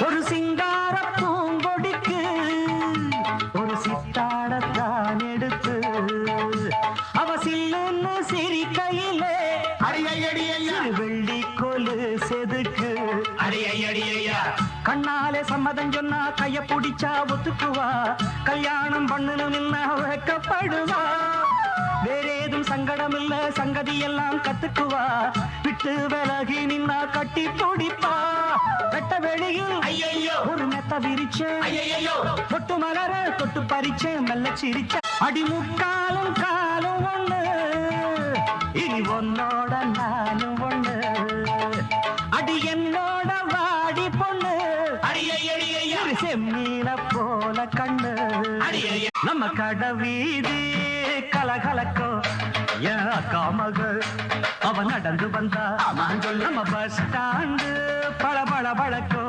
ஒரு சிங்கார பூங்கொடிக்கு ஒரு சித்தாடத்தான் எடுத்து அவ சில்லுன்னு சிரிக்கையிலே வெள்ளி கொலு செதுக்கு கண்ணாலே சம்மதம் சொன்னா கைய பிடிச்சா ஒத்துக்குவா கல்யாணம் பண்ணணும்னா வைக்கப்படுவா வேறேதும் சங்கடம் இல்ல சங்கதி எல்லாம் கத்துக்குவா விட்டு விலகி நின்னா கட்டி பிடிப்பா வெட்ட வெளியில் ஒரு மெத்த விரிச்சேன் தொட்டு மலர தொட்டு பறிச்சேன் மெல்ல சிரிச்ச அடிமுக்காலும் காலும் ஒண்ணு இனி உன்னோட நானும் ஒண்ணு அடி என்னோட வாடி பொண்ணு செம்மீன போல கண்ணு நம்ம கடை வீதி கலகலக்கோ என் அக்கா மகள் அவன் நடந்து வந்தா நம்ம பஸ் ஸ்டாண்டு பளபள பழக்கோ